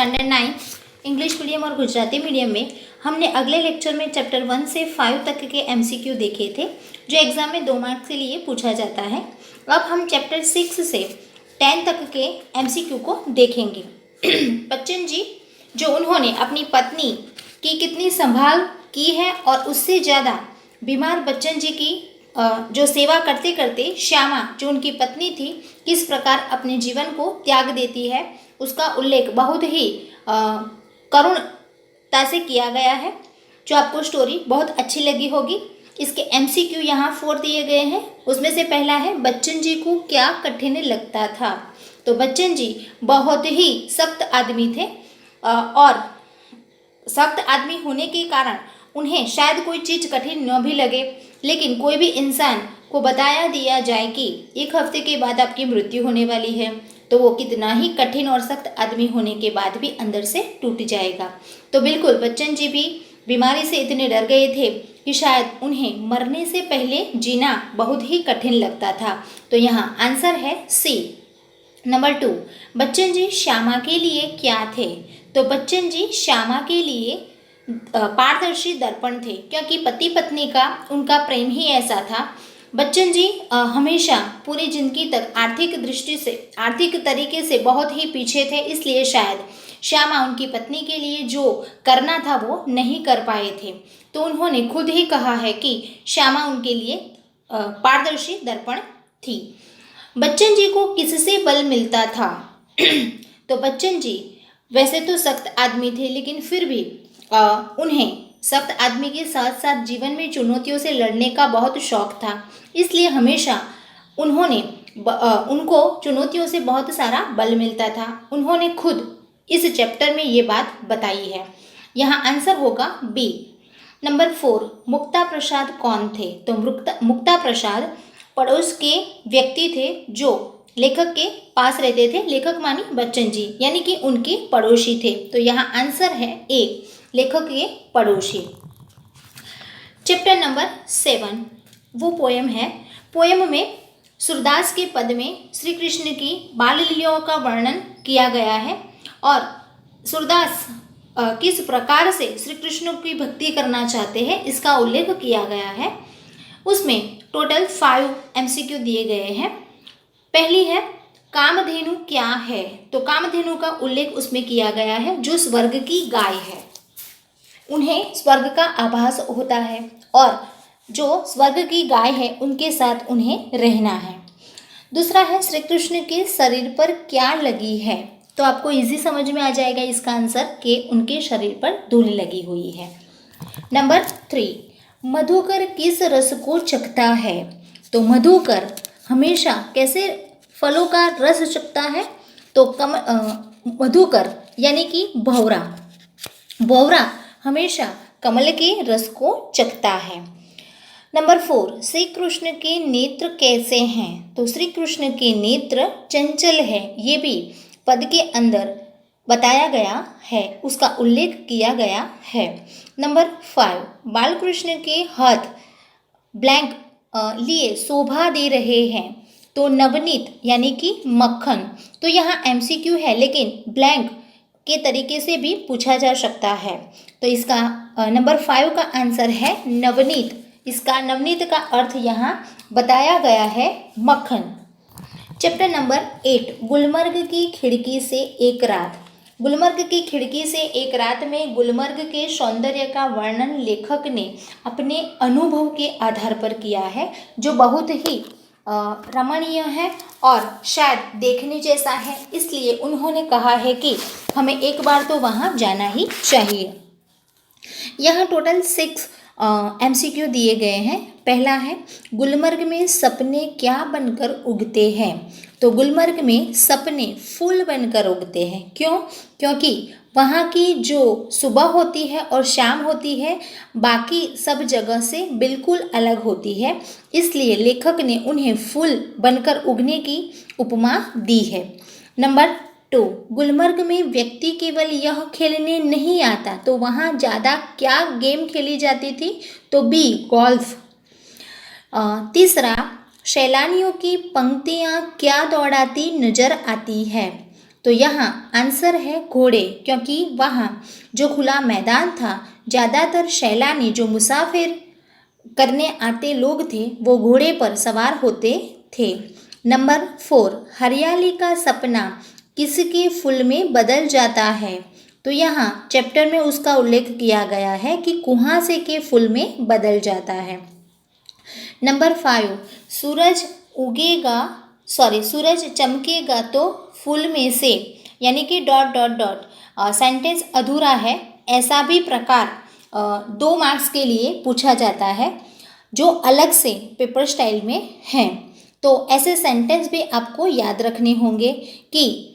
Standard 9 English medium और Gujarati medium में हमने अगले लेक्चर में चैप्टर 1 से 5 तक के एमसीक्यू देखे थे जो एग्जाम में 2 मार्क्स के लिए पूछा जाता है। अब हम चैप्टर 6 से 10 तक के एमसीक्यू को देखेंगे। बच्चन जी जो उन्होंने अपनी पत्नी की कितनी संभाल की है और उससे ज़्यादा बीमार बच्चन जी की जो सेवा करते करते श्यामा जो उनकी पत्नी थी किस प्रकार अपने जीवन को त्याग देती है उसका उल्लेख बहुत ही करुणता से किया गया है, जो आपको स्टोरी बहुत अच्छी लगी होगी। इसके एमसीक्यू यहाँ 4 दिए गए हैं। उसमें से पहला है बच्चन जी को क्या कठिन लगता था। तो बच्चन जी बहुत ही सख्त आदमी थे और सख्त आदमी होने के कारण उन्हें शायद कोई चीज़ कठिन न भी लगे, लेकिन कोई भी इंसान को बताया दिया जाए कि 1 हफ्ते के बाद आपकी मृत्यु होने वाली है तो वो कितना ही कठिन और सख्त आदमी होने के बाद भी अंदर से टूट जाएगा। तो बिल्कुल बच्चन जी भी बीमारी से इतने डर गए थे कि शायद उन्हें मरने से पहले जीना बहुत ही कठिन लगता था। तो यहाँ आंसर है सी। नंबर 2, बच्चन जी श्यामा के लिए क्या थे। तो बच्चन जी श्यामा के लिए पारदर्शी दर्पण थे, क्योंकि पति पत्नी का उनका प्रेम ही ऐसा था। बच्चन जी हमेशा पूरी जिंदगी तक आर्थिक तरीके से बहुत ही पीछे थे, इसलिए शायद श्यामा उनकी पत्नी के लिए जो करना था वो नहीं कर पाए थे। तो उन्होंने खुद ही कहा है कि श्यामा उनके लिए पारदर्शी दर्पण थी। बच्चन जी को किससे बल मिलता था। तो बच्चन जी वैसे तो सख्त आदमी थे, लेकिन फिर भी उन्हें सख्त आदमी के साथ साथ जीवन में चुनौतियों से लड़ने का बहुत शौक था, इसलिए हमेशा उनको चुनौतियों से बहुत सारा बल मिलता था। उन्होंने खुद इस चैप्टर में ये बात बताई है। यहाँ आंसर होगा बी। नंबर 4, मुक्ता प्रसाद कौन थे। तो मुक्ता प्रसाद पड़ोस के व्यक्ति थे जो लेखक के पास रहते थे। लेखक मानी बच्चन जी, यानी कि उनके पड़ोसी थे। तो यहाँ आंसर है ए, लेखक के पड़ोसी। चैप्टर नंबर 7 वो पोयम है। पोयम में सूरदास के पद में श्री कृष्ण की बाल लीलाओं का वर्णन किया गया है और सूरदास किस प्रकार से श्री कृष्ण की भक्ति करना चाहते हैं इसका उल्लेख किया गया है। उसमें टोटल 5 एमसीक्यू दिए गए हैं। पहली है कामधेनु क्या है। तो कामधेनु का उल्लेख उसमें किया गया है जो स्वर्ग की गाय है। उन्हें स्वर्ग का आभास होता है और जो स्वर्ग की गाय है उनके साथ उन्हें रहना है। दूसरा है श्री कृष्ण के शरीर पर क्या लगी है। तो आपको इजी समझ में आ जाएगा इसका आंसर कि उनके शरीर पर धूल लगी हुई है। नंबर 3, मधुकर किस रस को चखता है। तो मधुकर हमेशा कैसे फलों का रस चखता है। तो मधुकर यानी कि भौरा हमेशा कमल के रस को चखता है। नंबर 4, श्री कृष्ण के नेत्र कैसे हैं। तो श्री कृष्ण के नेत्र चंचल है, ये भी पद के अंदर बताया गया है, उसका उल्लेख किया गया है। नंबर 5, बालकृष्ण के हाथ ब्लैंक लिए शोभा दे रहे हैं। तो नवनीत यानी कि मक्खन। तो यहाँ एमसीक्यू है, लेकिन ब्लैंक के तरीके से भी पूछा जा सकता है। तो इसका नंबर 5 का आंसर है नवनीत। इसका नवनीत का अर्थ यहाँ बताया गया है मक्खन। चैप्टर नंबर 8, गुलमर्ग की खिड़की से एक रात। गुलमर्ग की खिड़की से एक रात में गुलमर्ग के सौंदर्य का वर्णन लेखक ने अपने अनुभव के आधार पर किया है, जो बहुत ही रमणीय है और शायद देखने जैसा है, इसलिए उन्होंने कहा है कि हमें एक बार तो वहाँ जाना ही चाहिए। यहाँ टोटल 6 एमसीक्यू दिए गए हैं। पहला है गुलमर्ग में सपने क्या बनकर उगते हैं। तो गुलमर्ग में सपने फूल बनकर उगते हैं। क्यों? क्योंकि वहाँ की जो सुबह होती है और शाम होती है बाकी सब जगह से बिल्कुल अलग होती है, इसलिए लेखक ने उन्हें फूल बनकर उगने की उपमा दी है। नंबर 2, गुलमर्ग में व्यक्ति केवल यह खेलने नहीं आता, तो वहाँ ज़्यादा क्या गेम खेली जाती थी। तो बी, गोल्फ। तीसरा, सैलानियों की पंक्तियाँ क्या दौड़ाती नजर आती है। तो यहाँ आंसर है घोड़े, क्योंकि वहाँ जो खुला मैदान था, ज़्यादातर सैलानी जो मुसाफिर करने आते लोग थे वो घोड़े पर सवार होते थे। नंबर 4, हरियाली का सपना किसके फूल में बदल जाता है? तो यहाँ चैप्टर में उसका उल्लेख किया गया है कि कुहासे के फूल में बदल जाता है। नंबर 5, सूरज चमकेगा तो फूल में से, यानी कि डॉट डॉट डॉट सेंटेंस अधूरा है, ऐसा भी प्रकार 2 मार्क्स के लिए पूछा जाता है जो अलग से पेपर स्टाइल में हैं। तो ऐसे सेंटेंस भी आपको याद रखने होंगे कि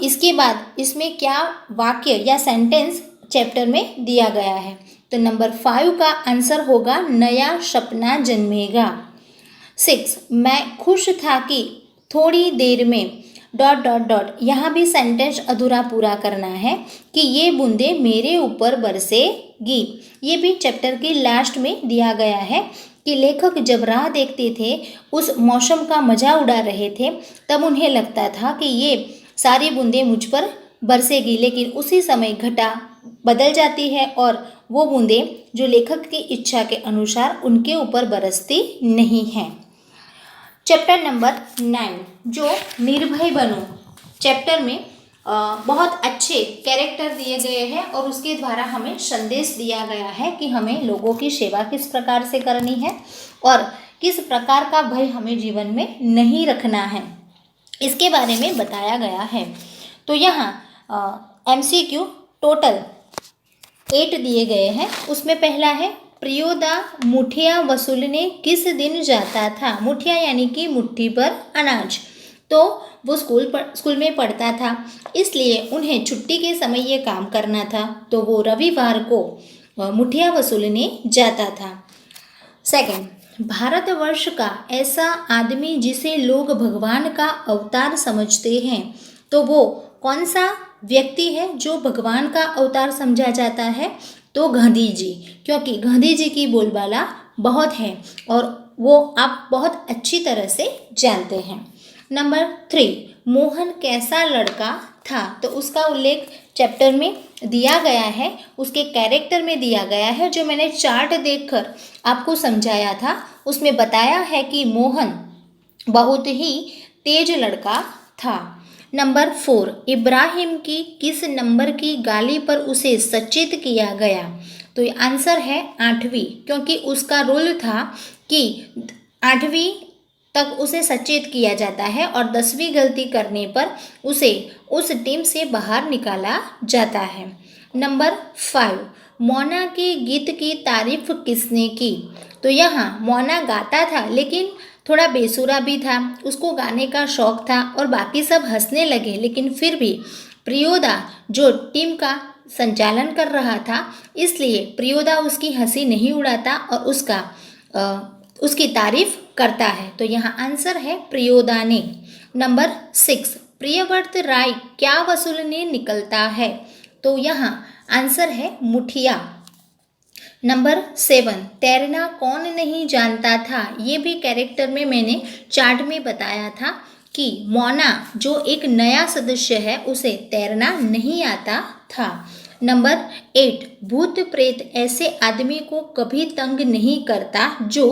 इसके बाद इसमें क्या वाक्य या सेंटेंस चैप्टर में दिया गया है। तो नंबर 5 का आंसर होगा नया सपना जन्मेगा। 6, मैं खुश था कि थोड़ी देर में डॉट डॉट डॉट, यहाँ भी सेंटेंस अधूरा पूरा करना है कि ये बूंदे मेरे ऊपर बरसेगी। ये भी चैप्टर के लास्ट में दिया गया है कि लेखक जब राह देखते थे, उस मौसम का मजा उड़ा रहे थे, तब उन्हें लगता था कि ये सारी बूंदें मुझ पर बरसेगी, लेकिन उसी समय घटा बदल जाती है और वो बूंदें जो लेखक की इच्छा के अनुसार उनके ऊपर बरसती नहीं हैं। चैप्टर नंबर 9 जो निर्भय बनो, चैप्टर में बहुत अच्छे कैरेक्टर दिए गए हैं और उसके द्वारा हमें संदेश दिया गया है कि हमें लोगों की सेवा किस प्रकार से करनी है और किस प्रकार का भय हमें जीवन में नहीं रखना है, इसके बारे में बताया गया है। तो यहाँ MCQ टोटल 8 दिए गए हैं। उसमें पहला है प्रियोदा मुठिया वसूलने किस दिन जाता था? मुठिया यानी कि मुट्ठी पर अनाज। तो वो स्कूल में पढ़ता था, इसलिए उन्हें छुट्टी के समय ये काम करना था, तो वो रविवार को मुठिया वसूलने जाता था। सेकंड, भारतवर्ष का ऐसा आदमी जिसे लोग भगवान का अवतार समझते हैं, तो वो कौन सा व्यक्ति है जो भगवान का अवतार समझा जाता है? तो गांधी जी, क्योंकि गांधी जी की बोलबाला बहुत है और वो आप बहुत अच्छी तरह से जानते हैं। नंबर 3, मोहन कैसा लड़का था? तो उसका उल्लेख चैप्टर में दिया गया है, उसके कैरेक्टर में दिया गया है, जो मैंने चार्ट देखकर आपको समझाया था। उसमें बताया है कि मोहन बहुत ही तेज लड़का था। नंबर 4, इब्राहिम की किस नंबर की गाली पर उसे सचेत किया गया? तो ये आंसर है 8वीं, क्योंकि उसका रोल था कि 8वीं तक उसे सचेत किया जाता है और 10वीं गलती करने पर उसे उस टीम से बाहर निकाला जाता है। नंबर 5, मोना के गीत की तारीफ किसने की? तो यहाँ मोना गाता था, लेकिन थोड़ा बेसुरा भी था, उसको गाने का शौक था और बाकी सब हंसने लगे, लेकिन फिर भी प्रियोदा जो टीम का संचालन कर रहा था, इसलिए प्रियोदा उसकी हंसी नहीं उड़ाता और उसकी तारीफ करता है। तो यहाँ आंसर है प्रियोदा ने। नंबर 6, प्रियव्रत राय क्या वसूलने निकलता है? तो यहाँ आंसर है मुठिया। नंबर 7, तैरना कौन नहीं जानता था? ये भी कैरेक्टर में मैंने चार्ट में बताया था कि मोना जो एक नया सदस्य है, उसे तैरना नहीं आता था। नंबर 8, भूत प्रेत ऐसे आदमी को कभी तंग नहीं करता जो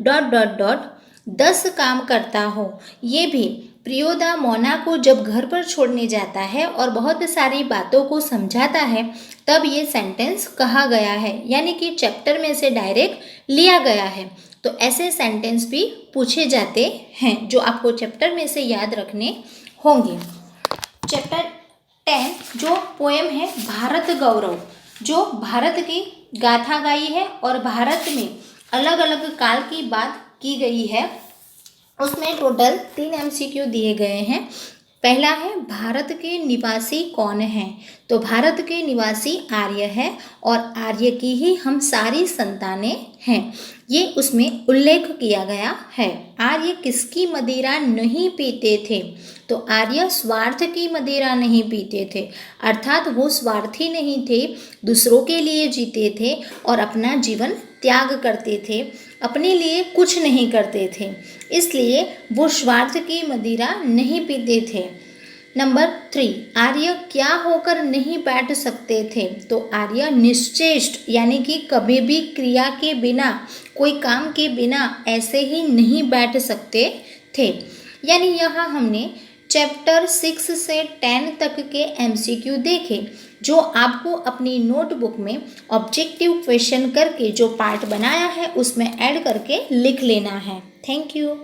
डॉट डॉट डॉट 10 काम करता हो। ये भी प्रियोदा मोना को जब घर पर छोड़ने जाता है और बहुत सारी बातों को समझाता है, तब ये सेंटेंस कहा गया है, यानी कि चैप्टर में से डायरेक्ट लिया गया है। तो ऐसे सेंटेंस भी पूछे जाते हैं जो आपको चैप्टर में से याद रखने होंगे। चैप्टर 10 जो पोएम है भारत गौरव, जो भारत की गाथा गाई है और भारत में अलग अलग काल की बात की गई है। उसमें टोटल 3 MCQ दिए गए हैं। पहला है भारत के निवासी कौन हैं? तो भारत के निवासी आर्य है और आर्य की ही हम सारी संतानें हैं, ये उसमें उल्लेख किया गया है। आर्य किसकी मदिरा नहीं पीते थे? तो आर्य स्वार्थ की मदिरा नहीं पीते थे, अर्थात वो स्वार्थी नहीं थे, दूसरों के लिए जीते थे और अपना जीवन त्याग करते थे, अपने लिए कुछ नहीं करते थे, इसलिए वो स्वार्थ की मदिरा नहीं पीते थे। नंबर 3, आर्य क्या होकर नहीं बैठ सकते थे? तो आर्य निश्चेष्ट यानी कि कभी भी क्रिया के बिना, कोई काम के बिना ऐसे ही नहीं बैठ सकते थे। यानी यहाँ हमने चैप्टर 6 से 10 तक के एमसीक्यू देखे, जो आपको अपनी नोटबुक में ऑब्जेक्टिव क्वेश्चन करके जो पार्ट बनाया है उसमें ऐड करके लिख लेना है। Thank you.